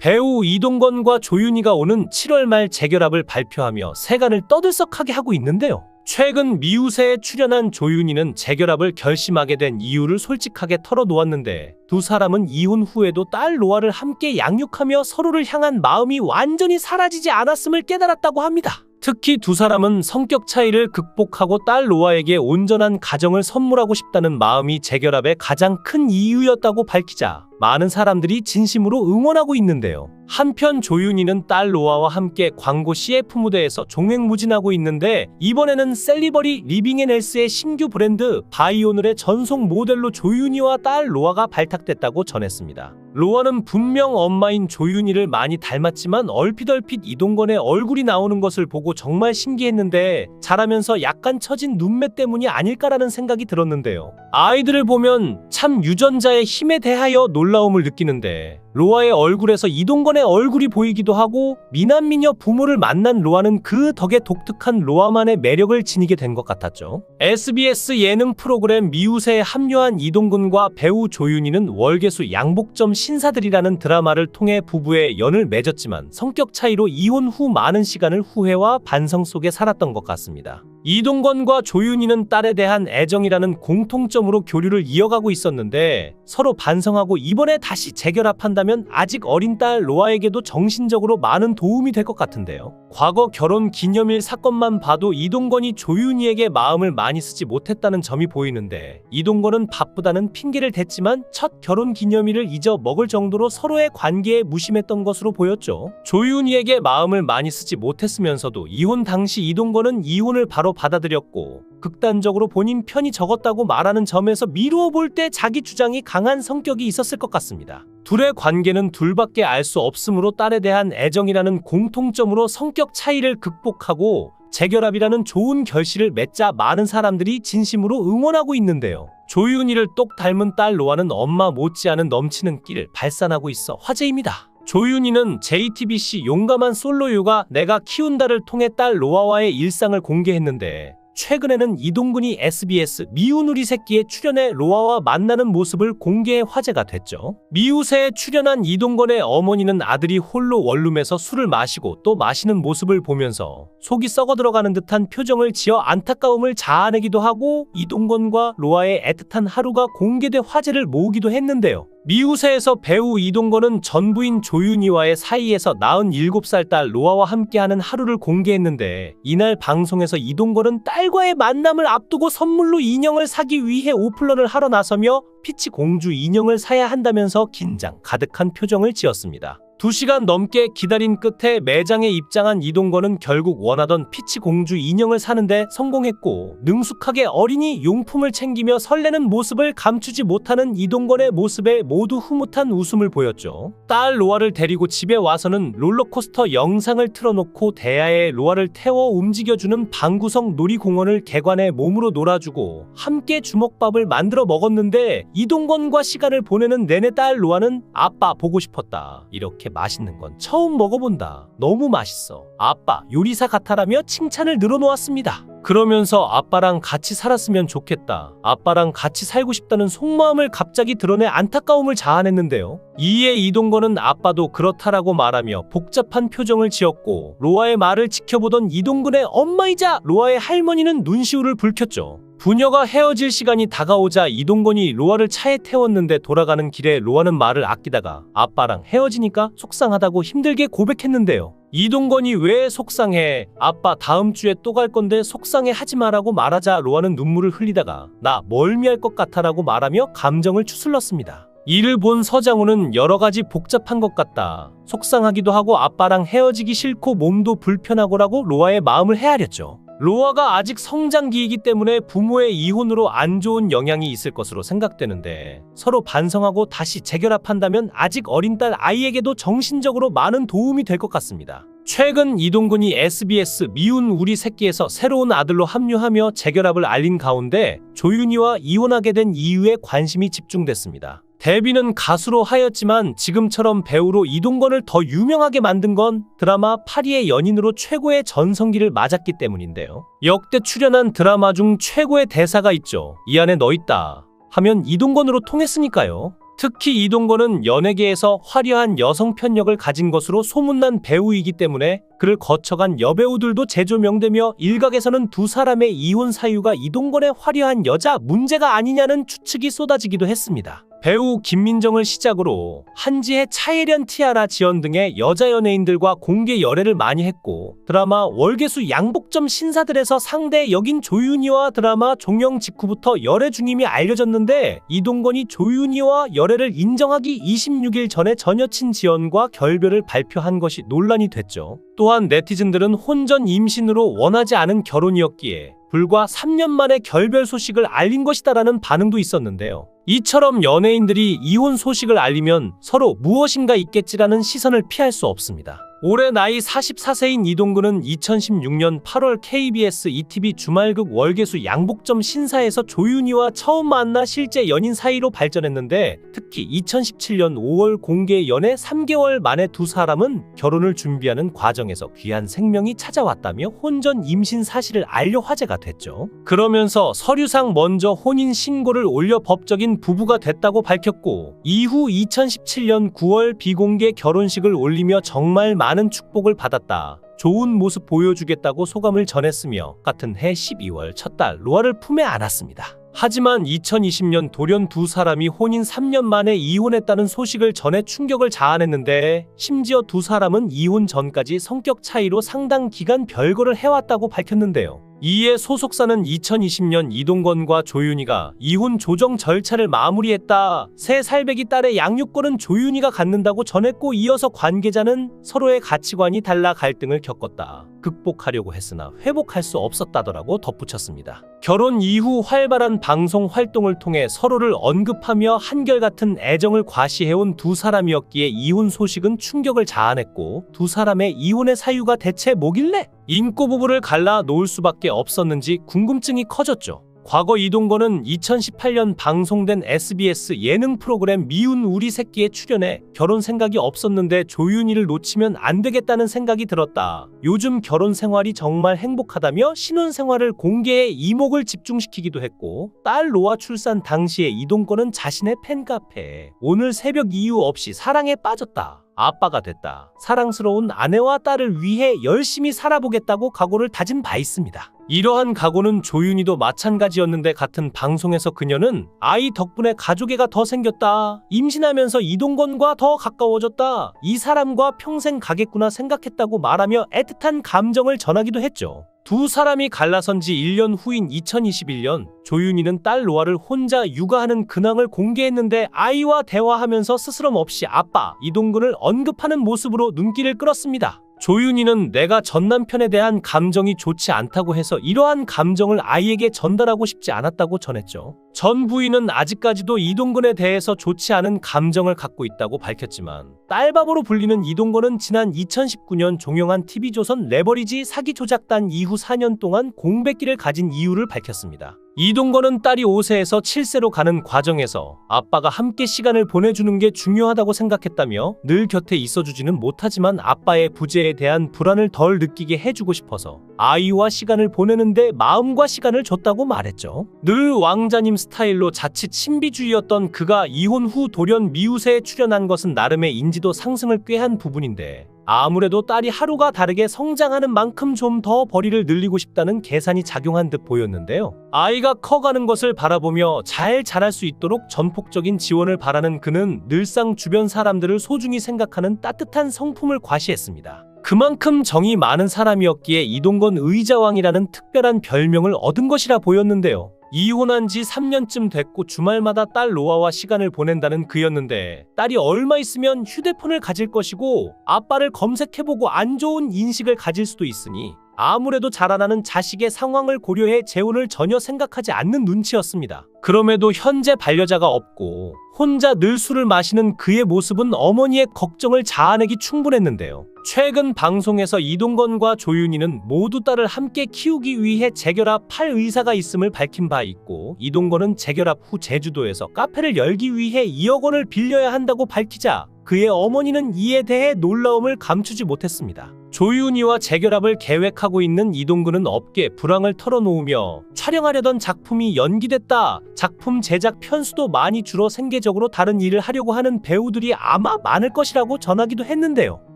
배우 이동건과 조윤희가 오는 7월 말 재결합을 발표하며 세간을 떠들썩하게 하고 있는데요. 최근 미우새에 출연한 조윤희는 재결합을 결심하게 된 이유를 솔직하게 털어놓았는데, 두 사람은 이혼 후에도 딸 로아를 함께 양육하며 서로를 향한 마음이 완전히 사라지지 않았음을 깨달았다고 합니다. 특히 두 사람은 성격 차이를 극복하고 딸 로아에게 온전한 가정을 선물하고 싶다는 마음이 재결합의 가장 큰 이유였다고 밝히자 많은 사람들이 진심으로 응원하고 있는데요. 한편 조윤희는 딸 로아와 함께 광고 CF 무대에서 종횡무진하고 있는데, 이번에는 셀리버리 리빙앤헬스의 신규 브랜드 바이오늘의 전속 모델로 조윤희와 딸 로아가 발탁됐다고 전했습니다. 로아는 분명 엄마인 조윤희를 많이 닮았지만 얼핏 이동건의 얼굴이 나오는 것을 보고 정말 신기했는데, 자라면서 약간 처진 눈매 때문이 아닐까라는 생각이 들었는데요. 아이들을 보면 참 유전자의 힘에 대하여 놀라움을 느끼는데, 로아의 얼굴에서 이동건의 얼굴이 보이기도 하고, 미남미녀 부모를 만난 로아는 그 덕에 독특한 로아만의 매력을 지니게 된 것 같았죠. SBS 예능 프로그램 미우새에 합류한 이동건과 배우 조윤희는 월계수 양복점 신사들이라는 드라마를 통해 부부의 연을 맺었지만, 성격 차이로 이혼 후 많은 시간을 후회와 반성 속에 살았던 것 같습니다. 이동건과 조윤희는 딸에 대한 애정이라는 공통점으로 교류를 이어가고 있었는데, 서로 반성하고 이번에 다시 재결합한다면 아직 어린 딸 로아에게도 정신적으로 많은 도움이 될 것 같은데요. 과거 결혼 기념일 사건만 봐도 이동건이 조윤희에게 마음을 많이 쓰지 못했다는 점이 보이는데, 이동건은 바쁘다는 핑계를 댔지만 첫 결혼 기념일을 잊어먹을 정도로 서로의 관계에 무심했던 것으로 보였죠. 조윤희에게 마음을 많이 쓰지 못했으면서도 이혼 당시 이동건은 이혼을 바로 받아들였고, 극단적으로 본인 편이 적었다고 말하는 점에서 미루어 볼 때 자기 주장이 강한 성격이 있었을 것 같습니다. 둘의 관계는 둘밖에 알 수 없으므로 딸에 대한 애정이라는 공통점으로 성격 차이를 극복하고 재결합이라는 좋은 결실을 맺자 많은 사람들이 진심으로 응원하고 있는데요. 조윤희를 똑 닮은 딸 로아는 엄마 못지않은 넘치는 끼를 발산하고 있어 화제입니다. 조윤희는 JTBC 용감한 솔로 육아 내가 키운다를 통해 딸 로아와의 일상을 공개했는데, 최근에는 이동근이 SBS 미운 우리 새끼에 출연해 로아와 만나는 모습을 공개해 화제가 됐죠. 미우새에 출연한 이동건의 어머니는 아들이 홀로 원룸에서 술을 마시고 또 마시는 모습을 보면서 속이 썩어 들어가는 듯한 표정을 지어 안타까움을 자아내기도 하고, 이동건과 로아의 애틋한 하루가 공개돼 화제를 모으기도 했는데요. 미우새에서 배우 이동건은 전 부인 조윤희와의 사이에서 47살 딸 로아와 함께하는 하루를 공개했는데, 이날 방송에서 이동건은 딸과의 만남을 앞두고 선물로 인형을 사기 위해 오플런을 하러 나서며 피치 공주 인형을 사야 한다면서 긴장 가득한 표정을 지었습니다. 2시간 넘게 기다린 끝에 매장에 입장한 이동건은 결국 원하던 피치 공주 인형을 사는데 성공했고, 능숙하게 어린이 용품을 챙기며 설레는 모습을 감추지 못하는 이동건의 모습에 모두 흐뭇한 웃음을 보였죠. 딸 로아를 데리고 집에 와서는 롤러코스터 영상을 틀어놓고 대야에 로아를 태워 움직여주는 방구석 놀이공원을 개관해 몸으로 놀아주고 함께 주먹밥을 만들어 먹었는데, 이동건과 시간을 보내는 내내 딸 로아는 아빠 보고 싶었다, 이렇게 맛있는 건 처음 먹어본다, 너무 맛있어, 아빠 요리사 같아라며 칭찬을 늘어놓았습니다. 그러면서 아빠랑 같이 살았으면 좋겠다, 아빠랑 같이 살고 싶다는 속마음을 갑자기 드러내 안타까움을 자아냈는데요. 이에 이동건은 아빠도 그렇다라고 말하며 복잡한 표정을 지었고, 로아의 말을 지켜보던 이동근의 엄마이자 로아의 할머니는 눈시울을 붉혔죠. 부녀가 헤어질 시간이 다가오자 이동건이 로아를 차에 태웠는데, 돌아가는 길에 로아는 말을 아끼다가 아빠랑 헤어지니까 속상하다고 힘들게 고백했는데요. 이동건이 왜 속상해? 아빠 다음 주에 또 갈 건데 속상해 하지 마라고 말하자 로아는 눈물을 흘리다가 나 멀미할 것 같아라고 말하며 감정을 추슬렀습니다. 이를 본 서장훈은 여러 가지 복잡한 것 같다, 속상하기도 하고 아빠랑 헤어지기 싫고 몸도 불편하고라고 로아의 마음을 헤아렸죠. 로아가 아직 성장기이기 때문에 부모의 이혼으로 안 좋은 영향이 있을 것으로 생각되는데, 서로 반성하고 다시 재결합한다면 아직 어린 딸 아이에게도 정신적으로 많은 도움이 될 것 같습니다. 최근 이동근이 SBS 미운 우리 새끼에서 새로운 아들로 합류하며 재결합을 알린 가운데, 조윤희와 이혼하게 된 이유에 관심이 집중됐습니다. 데뷔는 가수로 하였지만 지금처럼 배우로 이동건을 더 유명하게 만든 건 드라마 파리의 연인으로 최고의 전성기를 맞았기 때문인데요. 역대 출연한 드라마 중 최고의 대사가 있죠. 이 안에 너 있다 하면 이동건으로 통했으니까요. 특히 이동건은 연예계에서 화려한 여성 편력을 가진 것으로 소문난 배우이기 때문에 그를 거쳐간 여배우들도 재조명되며 일각에서는 두 사람의 이혼 사유가 이동건의 화려한 여자 문제가 아니냐는 추측이 쏟아지기도 했습니다. 배우 김민정을 시작으로 한지혜, 차예련, 티아라, 지연 등의 여자 연예인들과 공개 열애를 많이 했고 드라마 월계수 양복점 신사들에서 상대 역인 조윤희와 드라마 종영 직후부터 열애 중임이 알려졌는데 이동건이 조윤희와 열애를 인정하기 26일 전에 전 여친 지연과 결별을 발표한 것이 논란이 됐죠. 또한 네티즌들은 혼전 임신으로 원하지 않은 결혼이었기에 불과 3년 만에 결별 소식을 알린 것이다라는 반응도 있었는데요. 이처럼 연예인들이 이혼 소식을 알리면 서로 무엇인가 있겠지라는 시선을 피할 수 없습니다. 올해 나이 44세인 이동근은 2016년 8월 KBS ETV 주말극 월계수 양복점 신사에서 조윤희와 처음 만나 실제 연인 사이로 발전했는데 특히 2017년 5월 공개 연애 3개월 만에 두 사람은 결혼을 준비하는 과정에서 귀한 생명이 찾아왔다며 혼전 임신 사실을 알려 화제가 됐죠. 그러면서 서류상 먼저 혼인 신고를 올려 법적인 부부가 됐다고 밝혔고 이후 2017년 9월 비공개 결혼식을 올리며 정말 많은 축복을 받았다. 좋은 모습 보여주겠다고 소감을 전했으며 같은 해 12월 첫 딸 로아를 품에 안았습니다. 하지만 2020년 돌연 두 사람이 혼인 3년 만에 이혼했다는 소식을 전해 충격을 자아냈는데 심지어 두 사람은 이혼 전까지 성격 차이로 상당 기간 별거를 해왔다고 밝혔는데요. 이에 소속사는 2020년 이동건과 조윤희가 이혼 조정 절차를 마무리했다. 새 살배기 딸의 양육권은 조윤희가 갖는다고 전했고 이어서 관계자는 서로의 가치관이 달라 갈등을 겪었다. 극복하려고 했으나 회복할 수 없었다더라고 덧붙였습니다. 결혼 이후 활발한 방송 활동을 통해 서로를 언급하며 한결같은 애정을 과시해온 두 사람이었기에 이혼 소식은 충격을 자아냈고 두 사람의 이혼의 사유가 대체 뭐길래 인꼬 부부를 갈라 놓을 수밖에 없었는지 궁금증이 커졌죠. 과거 이동건은 2018년 방송된 SBS 예능 프로그램 미운 우리 새끼에 출연해 결혼 생각이 없었는데 조윤희를 놓치면 안 되겠다는 생각이 들었다. 요즘 결혼 생활이 정말 행복하다며 신혼 생활을 공개해 이목을 집중시키기도 했고 딸 로아 출산 당시에 이동건은 자신의 팬카페에 오늘 새벽 이유 없이 사랑에 빠졌다. 아빠가 됐다. 사랑스러운 아내와 딸을 위해 열심히 살아보겠다고 각오를 다진 바 있습니다. 이러한 각오는 조윤희도 마찬가지였는데 같은 방송에서 그녀는 아이 덕분에 가족애가 더 생겼다. 임신하면서 이동건과 더 가까워졌다. 이 사람과 평생 가겠구나 생각했다고 말하며 애틋한 감정을 전하기도 했죠. 두 사람이 갈라선 지 1년 후인 2021년 조윤희는 딸 로아를 혼자 육아하는 근황을 공개했는데 아이와 대화하면서 스스럼 없이 아빠 이동근을 언급하는 모습으로 눈길을 끌었습니다. 조윤희는 내가 전 남편에 대한 감정이 좋지 않다고 해서 이러한 감정을 아이에게 전달하고 싶지 않았다고 전했죠. 전 부인은 아직까지도 이동근에 대해서 좋지 않은 감정을 갖고 있다고 밝혔지만 딸바보로 불리는 이동건은 지난 2019년 종영한 TV조선 레버리지 사기 조작단 이후 4년 동안 공백기를 가진 이유를 밝혔습니다. 이동건은 딸이 5세에서 7세로 가는 과정에서 아빠가 함께 시간을 보내주는 게 중요하다고 생각했다며 늘 곁에 있어주지는 못하지만 아빠의 부재에 대한 불안을 덜 느끼게 해주고 싶어서 아이와 시간을 보내는데 마음과 시간을 줬다고 말했죠. 늘 왕자님 스타일로 자칫 신비주의였던 그가 이혼 후 돌연 미우새에 출연한 것은 나름의 인지도 상승을 꾀한 부분인데 아무래도 딸이 하루가 다르게 성장하는 만큼 좀 더 벌이를 늘리고 싶다는 계산이 작용한 듯 보였는데요. 아이가 커가는 것을 바라보며 잘 자랄 수 있도록 전폭적인 지원을 바라는 그는 늘상 주변 사람들을 소중히 생각하는 따뜻한 성품을 과시했습니다. 그만큼 정이 많은 사람이었기에 이동건 의자왕이라는 특별한 별명을 얻은 것이라 보였는데요. 이혼한 지 3년쯤 됐고 주말마다 딸 로아와 시간을 보낸다는 그였는데 딸이 얼마 있으면 휴대폰을 가질 것이고 아빠를 검색해보고 안 좋은 인식을 가질 수도 있으니 아무래도 자라나는 자식의 상황을 고려해 재혼을 전혀 생각하지 않는 눈치였습니다. 그럼에도 현재 반려자가 없고 혼자 늘 술을 마시는 그의 모습은 어머니의 걱정을 자아내기 충분했는데요. 최근 방송에서 이동건과 조윤희는 모두 딸을 함께 키우기 위해 재결합할 의사가 있음을 밝힌 바 있고 이동건은 재결합 후 제주도에서 카페를 열기 위해 2억 원을 빌려야 한다고 밝히자 그의 어머니는 이에 대해 놀라움을 감추지 못했습니다. 조윤희와 재결합을 계획하고 있는 이동근은 업계 불황을 털어놓으며 촬영하려던 작품이 연기됐다. 작품 제작 편수도 많이 줄어 생계적으로 다른 일을 하려고 하는 배우들이 아마 많을 것이라고 전하기도 했는데요.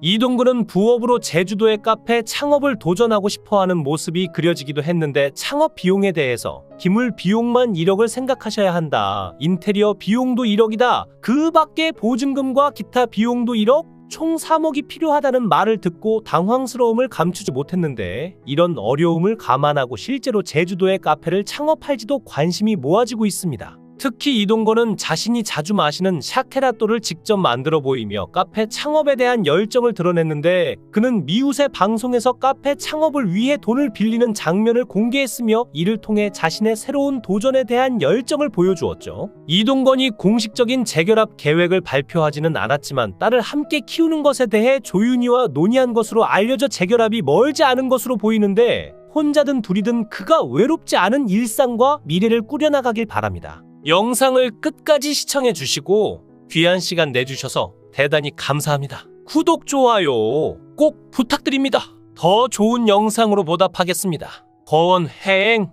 이동근은 부업으로 제주도의 카페 창업을 도전하고 싶어하는 모습이 그려지기도 했는데 창업 비용에 대해서 기물 비용만 1억을 생각하셔야 한다. 인테리어 비용도 1억이다. 그 밖에 보증금과 기타 비용도 1억? 총 3억이 필요하다는 말을 듣고 당황스러움을 감추지 못했는데 이런 어려움을 감안하고 실제로 제주도의 카페를 창업할지도 관심이 모아지고 있습니다. 특히 이동건은 자신이 자주 마시는 샤케라또를 직접 만들어 보이며 카페 창업에 대한 열정을 드러냈는데 그는 미우새 방송에서 카페 창업을 위해 돈을 빌리는 장면을 공개했으며 이를 통해 자신의 새로운 도전에 대한 열정을 보여주었죠. 이동건이 공식적인 재결합 계획을 발표하지는 않았지만 딸을 함께 키우는 것에 대해 조윤희와 논의한 것으로 알려져 재결합이 멀지 않은 것으로 보이는데 혼자든 둘이든 그가 외롭지 않은 일상과 미래를 꾸려나가길 바랍니다. 영상을 끝까지 시청해 주시고 귀한 시간 내주셔서 대단히 감사합니다. 구독, 좋아요 꼭 부탁드립니다. 더 좋은 영상으로 보답하겠습니다. 거원행